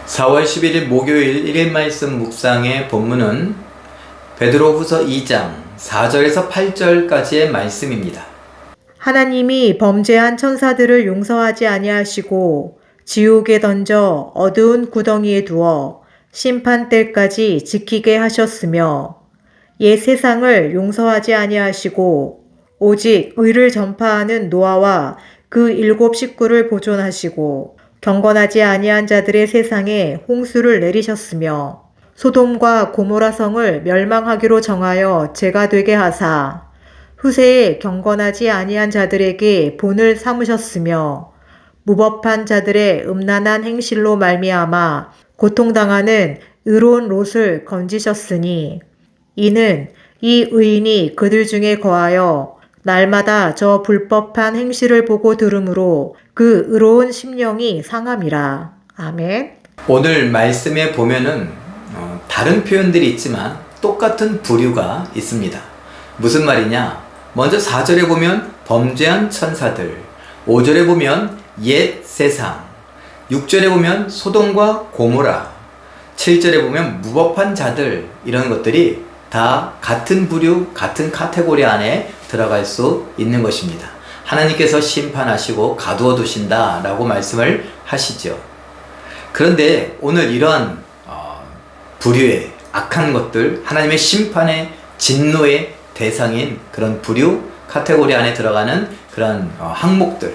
4월 11일 목요일 1일 말씀 묵상의 본문은 베드로후서 2장 4절에서 8절까지의 말씀입니다. 하나님이 범죄한 천사들을 용서하지 아니하시고 지옥에 던져 어두운 구덩이에 두어 심판 때까지 지키게 하셨으며 옛 세상을 용서하지 아니하시고 오직 의를 전파하는 노아와 그 7 식구를 보존하시고 경건하지 아니한 자들의 세상에 홍수를 내리셨으며 소돔과 고모라 성을 멸망하기로 정하여 죄가 되게 하사 후세에 경건하지 아니한 자들에게 본을 삼으셨으며 무법한 자들의 음란한 행실로 말미암아 고통당하는 의로운 롯을 건지셨으니 이는 이 의인이 그들 중에 거하여 날마다 저 불법한 행실을 보고 들으므로 그 의로운 심령이 상함이라. 아멘. 오늘 말씀에 보면은 다른 표현들이 있지만 똑같은 부류가 있습니다. 무슨 말이냐? 먼저 4절에 보면 범죄한 천사들, 5절에 보면 옛 세상, 6절에 보면 소돔과 고모라, 7절에 보면 무법한 자들, 이런 것들이 다 같은 부류, 같은 카테고리 안에 들어갈 수 있는 것입니다. 하나님께서 심판하시고 가두어 두신다 라고 말씀을 하시죠. 그런데 오늘 이러한 부류의 악한 것들, 하나님의 심판의 진노의 대상인 그런 부류 카테고리 안에 들어가는 그런 항목들,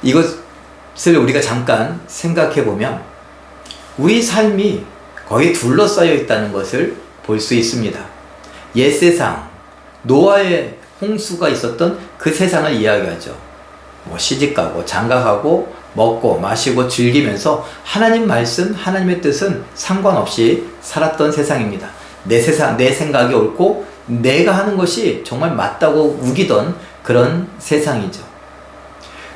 이것을 우리가 잠깐 생각해 보면 우리 삶이 거의 둘러싸여 있다는 것을 볼 수 있습니다. 옛 세상, 노아의 홍수가 있었던 그 세상을 이야기하죠. 시집가고 장가가고 먹고 마시고 즐기면서 하나님 말씀, 하나님의 뜻은 상관없이 살았던 세상입니다. 내 세상, 내 생각이 옳고 내가 하는 것이 정말 맞다고 우기던 그런 세상이죠.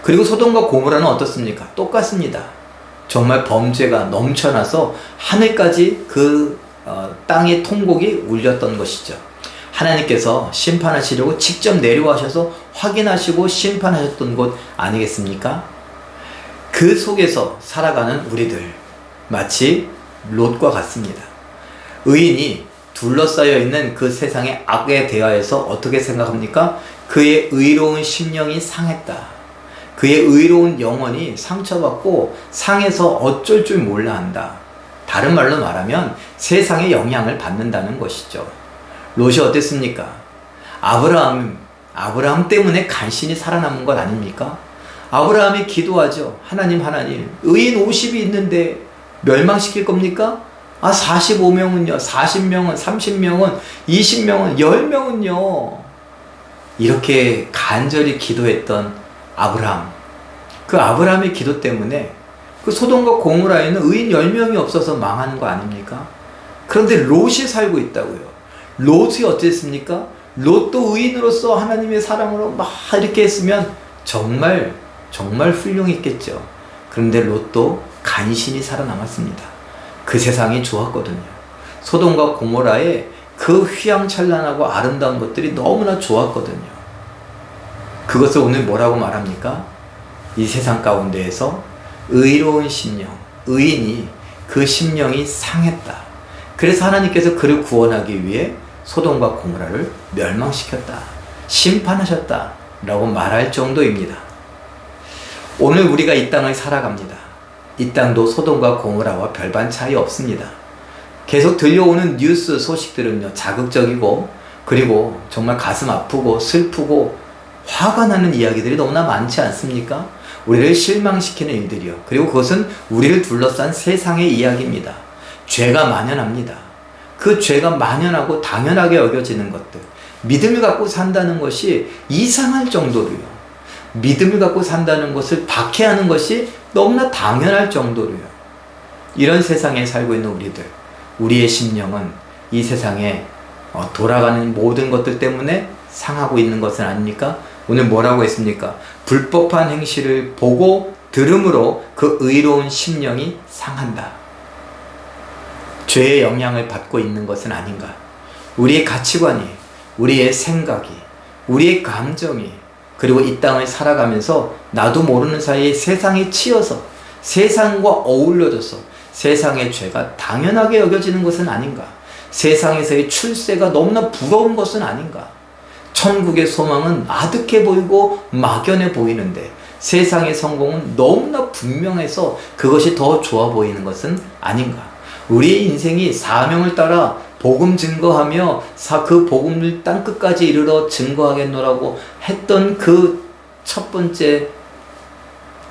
그리고 소돔과 고모라는 어떻습니까? 똑같습니다. 정말 범죄가 넘쳐나서 하늘까지 그 땅의 통곡이 울렸던 것이죠. 하나님께서 심판하시려고 직접 내려와셔서 확인하시고 심판하셨던 곳 아니겠습니까? 그 속에서 살아가는 우리들, 마치 롯과 같습니다. 의인이 둘러싸여 있는 그 세상의 악에 대하여서 어떻게 생각합니까? 그의 의로운 심령이 상했다. 그의 의로운 영혼이 상처받고 상해서 어쩔 줄 몰라 한다. 다른 말로 말하면 세상의 영향을 받는다는 것이죠. 롯이 어땠습니까? 아브라함 때문에 간신히 살아남은 것 아닙니까? 아브라함이 기도하죠. 하나님, 의인 50이 있는데 멸망시킬 겁니까? 45명은요, 40명은, 30명은, 20명은, 10명은요. 이렇게 간절히 기도했던 아브라함. 그 아브라함의 기도 때문에 그 소돔과 고모라에는 의인 10명이 없어서 망하는 거 아닙니까? 그런데 롯이 살고 있다고요. 롯이 어땠습니까? 롯도 의인으로서 하나님의 사랑으로 막 이렇게 했으면 정말 훌륭했겠죠. 그런데 롯도 간신히 살아남았습니다. 그 세상이 좋았거든요. 소돔과 고모라의 그 휘황찬란하고 아름다운 것들이 너무나 좋았거든요. 그것을 오늘 뭐라고 말합니까? 이 세상 가운데에서 의로운 심령, 의인이 그 심령이 상했다. 그래서 하나님께서 그를 구원하기 위해 소돔과 고모라를 멸망시켰다. 심판하셨다. 라고 말할 정도입니다. 오늘 우리가 이 땅을 살아갑니다. 이 땅도 소돔과 고모라와 별반 차이 없습니다. 계속 들려오는 뉴스 소식들은요, 자극적이고, 그리고 정말 가슴 아프고 슬프고 화가 나는 이야기들이 너무나 많지 않습니까? 우리를 실망시키는 일들이요. 그리고 그것은 우리를 둘러싼 세상의 이야기입니다. 죄가 만연합니다. 그 죄가 만연하고 당연하게 여겨지는 것들, 믿음을 갖고 산다는 것이 이상할 정도로요. 믿음을 갖고 산다는 것을 박해하는 것이 너무나 당연할 정도로요. 이런 세상에 살고 있는 우리들, 우리의 심령은 이 세상에 돌아가는 모든 것들 때문에 상하고 있는 것은 아닙니까? 오늘 뭐라고 했습니까? 불법한 행실을 보고 들음으로 그 의로운 심령이 상한다. 죄의 영향을 받고 있는 것은 아닌가? 우리의 가치관이, 우리의 생각이, 우리의 감정이, 그리고 이 땅을 살아가면서 나도 모르는 사이에 세상에 치여서 세상과 어울려져서 세상의 죄가 당연하게 여겨지는 것은 아닌가? 세상에서의 출세가 너무나 부러운 것은 아닌가? 천국의 소망은 아득해 보이고 막연해 보이는데 세상의 성공은 너무나 분명해서 그것이 더 좋아 보이는 것은 아닌가? 우리의 인생이 사명을 따라 복음 증거하며 그 복음을 땅끝까지 이르러 증거하겠노라고 했던 그 첫 번째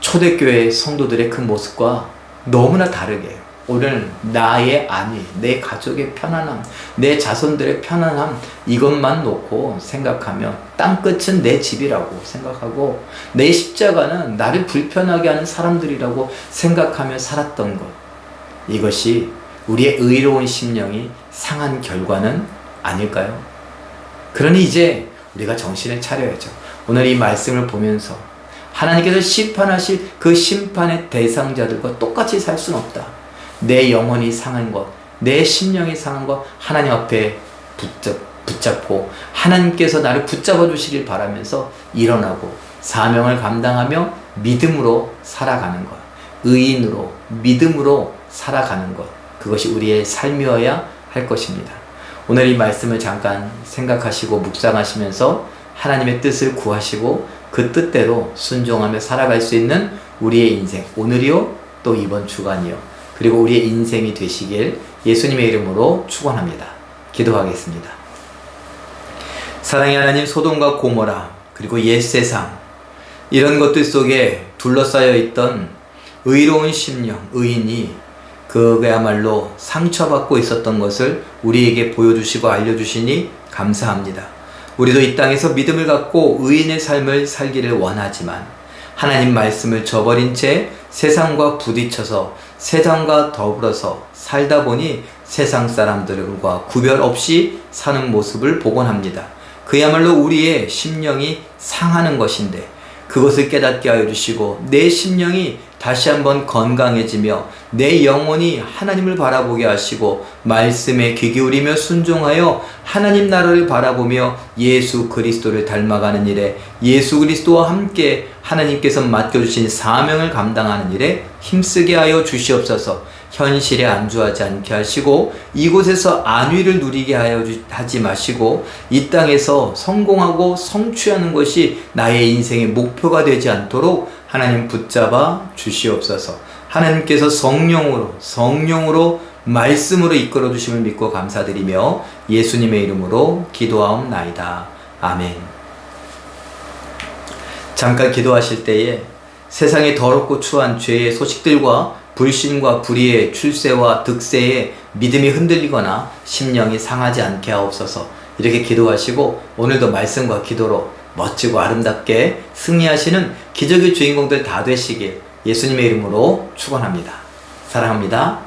초대교회 성도들의 그 모습과 너무나 다르게 오늘 나의 안위, 내 가족의 편안함, 내 자손들의 편안함 이것만 놓고 생각하며 땅끝은 내 집이라고 생각하고 내 십자가는 나를 불편하게 하는 사람들이라고 생각하며 살았던 것, 이것이 우리의 의로운 심령이 상한 결과는 아닐까요? 그러니 이제 우리가 정신을 차려야죠. 오늘 이 말씀을 보면서 하나님께서 심판하실 그 심판의 대상자들과 똑같이 살 수는 없다. 내 영혼이 상한 것, 내 심령이 상한 것 하나님 앞에 붙잡고 하나님께서 나를 붙잡아 주시길 바라면서 일어나고 사명을 감당하며 믿음으로 살아가는 것, 의인으로 믿음으로 살아가는 것, 그것이 우리의 삶이어야 할 것입니다. 오늘 이 말씀을 잠깐 생각하시고 묵상하시면서 하나님의 뜻을 구하시고 그 뜻대로 순종하며 살아갈 수 있는 우리의 인생, 오늘이요 또 이번 주간이요 그리고 우리의 인생이 되시길 예수님의 이름으로 축원합니다. 기도하겠습니다. 사랑의 하나님, 소돔과 고모라 그리고 옛세상 이런 것들 속에 둘러싸여 있던 의로운 심령, 의인이 그야말로 상처받고 있었던 것을 우리에게 보여주시고 알려주시니 감사합니다. 우리도 이 땅에서 믿음을 갖고 의인의 삶을 살기를 원하지만 하나님 말씀을 저버린 채 세상과 부딪혀서 세상과 더불어서 살다 보니 세상 사람들과 구별 없이 사는 모습을 보곤 합니다. 그야말로 우리의 심령이 상하는 것인데 그것을 깨닫게 하여 주시고 내 심령이 다시 한번 건강해지며 내 영혼이 하나님을 바라보게 하시고 말씀에 귀 기울이며 순종하여 하나님 나라를 바라보며 예수 그리스도를 닮아가는 일에 예수 그리스도와 함께 하나님께서 맡겨주신 사명을 감당하는 일에 힘쓰게 하여 주시옵소서. 현실에 안주하지 않게 하시고 이곳에서 안위를 누리게 하지 마시고 이 땅에서 성공하고 성취하는 것이 나의 인생의 목표가 되지 않도록 하나님 붙잡아 주시옵소서. 하나님께서 성령으로 말씀으로 이끌어 주심을 믿고 감사드리며 예수님의 이름으로 기도하옵나이다. 아멘. 잠깐 기도하실 때에 세상의 더럽고 추한 죄의 소식들과 불신과 불의의 출세와 득세에 믿음이 흔들리거나 심령이 상하지 않게 하옵소서. 이렇게 기도하시고 오늘도 말씀과 기도로 멋지고 아름답게 승리하시는 기적의 주인공들 다 되시길 예수님의 이름으로 축원합니다. 사랑합니다.